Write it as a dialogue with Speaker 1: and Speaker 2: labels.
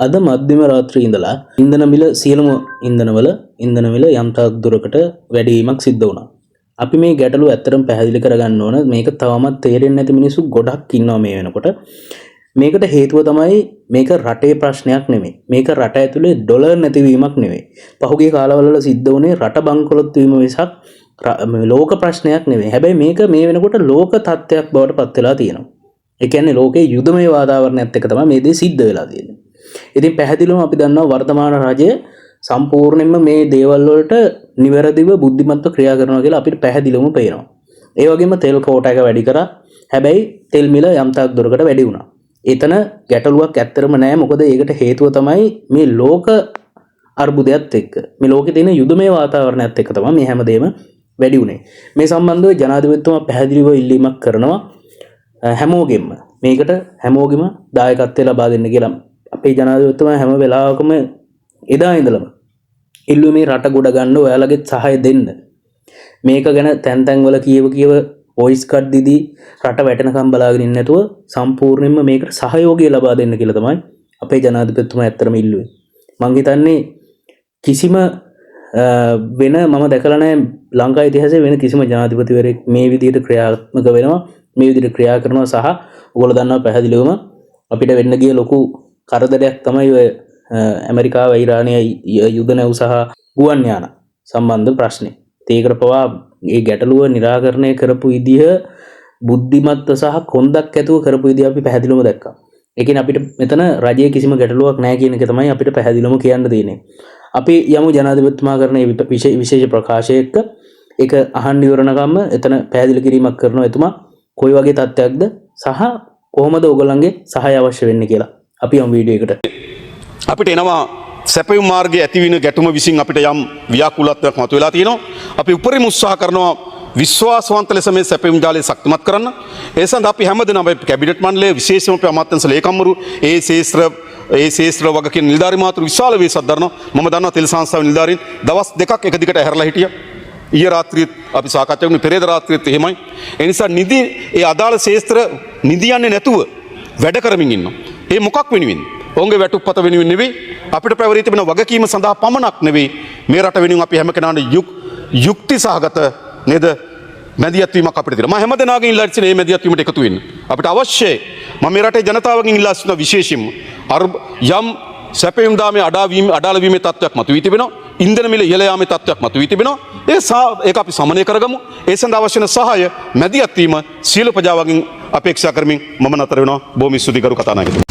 Speaker 1: අද මධ්‍යම රාත්‍රියේ ඉඳලා ඉන්ධන මිල සියලුම ඉන්ධනවල ඉන්ධන මිල යම් තාක් දුරකට වැඩි වීමක් සිද්ධ වුණා. අපි මේ ගැටලුව ඇත්තටම පැහැදිලි කරගන්න ඕන. මේක තවමත් තේරෙන්නේ නැති මිනිස්සු ගොඩක් ඉන්නවා මේ වෙනකොට. මේකට හේතුව තමයි මේක රටේ ප්‍රශ්නයක් නෙමෙයි. මේක රට ඇතුලේ ඩොලර් නැතිවීමක් නෙමෙයි. පහුගිය කාලවල සිද්ධ වුණේ රට බංකොලොත් වීම මිසක් ලෝක ප්‍රශ්නයක් නෙමෙයි. හැබැයි මේක මේ වෙනකොට ලෝක තත්ත්වයක් බවට පත් වෙලා තියෙනවා. ඒ කියන්නේ ලෝකේ යුදමය වාතාවරණයත් එක්ක තමයි මේ දේ සිද්ධ වෙලා තියෙන්නේ. ඉතින් පැහැදිලිවම අපි දන්නවා වර්තමාන රජය සම්පූර්ණයෙන්ම මේ දේවල් වලට නිවැරදිව බුද්ධිමත්ව ක්‍රියා කරනවා කියලා අපිට පැහැදිලිවම පේනවා. ඒ වගේම තෙල් කෝටා එක වැඩි කරා. හැබැයි තෙල් මිල යම් තාක් දුරකට වැඩි වුණා. එතන ගැටලුවක් ඇත්තරම නැහැ. මොකද ඒකට හේතුව තමයි මේ ලෝක අර්බුදයත් එක්ක මේ ලෝකේ තියෙන යුදමය වාතාවරණයත් එක්ක තමයි මේ හැමදේම වැඩි වුණේ. මේ සම්බන්ධව ජනාධිපතිතුමා පැහැදිලිව ඉල්ලීමක් කරනවා හැමෝගෙම මේකට හැමෝගෙම දායකත්වය ලබා දෙන්න කියලා. අපේ ජනාධිපතිතුමා හැම වෙලාවකම එදා ඉඳලම ඉල්ලුවේ මේ රට ගොඩ ගන්න ඔයාලගේ සහාය දෙන්න. මේක ගැන තැන් තැන් වල කියව වොයිස් කට් දීදී රට වැටෙනකම් බලාගෙන ඉන්න නැතුව සම්පූර්ණයෙන්ම මේකට සහයෝගය ලබා දෙන්න කියලා තමයි අපේ ජනාධිපතිතුමා ඇත්තටම ඉල්ලුවේ. මං හිතන්නේ කිසිම වෙන මම දැකලා නැහැ ලංකා ඉතිහාසයේ වෙන කිසිම ජනාධිපතිවරයෙක් මේ විදිහට ක්‍රියාත්මක වෙනවා, මේ විදිහට ක්‍රියා කරනවා සහ ඔයගොල්ලෝ දන්නවා පැහැදිලිවම අපිට වෙන්න ගිය ලොකු කරදරයක් තමයි ඔය ඇමරිකාව ඉරානය යුද නැව් සහ ගුවන් යාන සම්බන්ධ ප්‍රශ්නේ. ඒකට පවා මේ ගැටලුව निराකරණය කරපු විදිහ බුද්ධිමත්ව සහ කොන්දක් ඇතුව කරපු විදිහ අපි පැහැදිලිවම දැක්කා. ඒ කියන්නේ අපිට මෙතන රජයේ කිසිම ගැටලුවක් නැහැ කියන එක තමයි අපිට පැහැදිලිවම කියන්න තියෙන්නේ. අපි යමු ජනාධිපතිතුමා කරන විශේෂ ප්‍රකාශයක ඒක අහන්න ඉවරනකම් එතන පැහැදිලි කිරීමක් කරනවා එතුමා කොයි වගේ තත්ත්වයක්ද සහ කොහොමද ඔයගොල්ලන්ගේ සහාය අවශ්‍ය වෙන්නේ කියලා. අපි යමු වීඩියෝ එකට.
Speaker 2: අපිට එනවා සැපයුම් මාර්ගයේ ඇතිවෙන ගැටුම විසින් අපිට යම් ව්‍යාකූලත්වයක් මතුවලා තියෙනවා. අපි උපරිම උත්සාහ කරනවා විශ්වාසවන්ත ලෙස මේ සැපයුම් ජාලය ශක්තිමත් කරන්න. ඒ සඳහා අපි හැමදෙනාම කැබිනට් මණ්ඩලයේ විශේෂම අමාත්‍යංශ ලේකම්වරු ඒ ශේෂ්ත්‍ර වගකීම් නිලධාරි මාතෘ විශාල වේසක් දරනවා. මම දන්නවා තෙල් සංස්ථාවේ නිලධාරීන් දවස් දෙකක් එක දිගට ඇහැරලා හිටියා. ඊයේ රාත්‍රියේත් අපි සාකච්ඡා කරුණේ පෙරේද රාත්‍රියේත් එහෙමයි. ඒ නිසා නිදි ඒ අදාළ ශේෂ්ත්‍ර නිදියන්නේ නැතුව වැඩ කරමින් ඉන්නවා. ඒ මොකක් වෙනුවෙන්ද? ඔවුන්ගේ වැටුප්පත වෙනුවෙන් නෙවෙයි, අපිට පැවරී තිබෙන වගකීම සඳහා පමණක් නෙවෙයි, මේ රට වෙනුවෙන් අපි හැම කෙනාට යුක්ති සහගත නේද මැදිහත් වීමක් අපිට තියෙනවා. මම හැමදෙනාගෙන් ඉල්ලා සිටින මේ මැදිහත් වීමට එකතු වෙන්න. අපිට අවශ්‍යයි. මම මේ රටේ ජනතාවගෙන් ඉල්ලා සිටින විශේෂයෙන්ම යම් සැපයුම් දාමේ අඩාල වීමේ තත්ත්වයක් මතුවී තිබෙනවා. ඉන්ධන මිල ඉහළ යාමේ තත්ත්වයක් මතුවී තිබෙනවා. ඒක අපි සමනය කරගමු. ඒ සඳහා අවශ්‍ය වන සහාය මැදිහත් වීම සියලු ප්‍රජාවගෙන් අපේක්ෂා කරමින් මම නතර වෙනවා. බොහොම ස්තුතියි කරු කතානායකතුමා.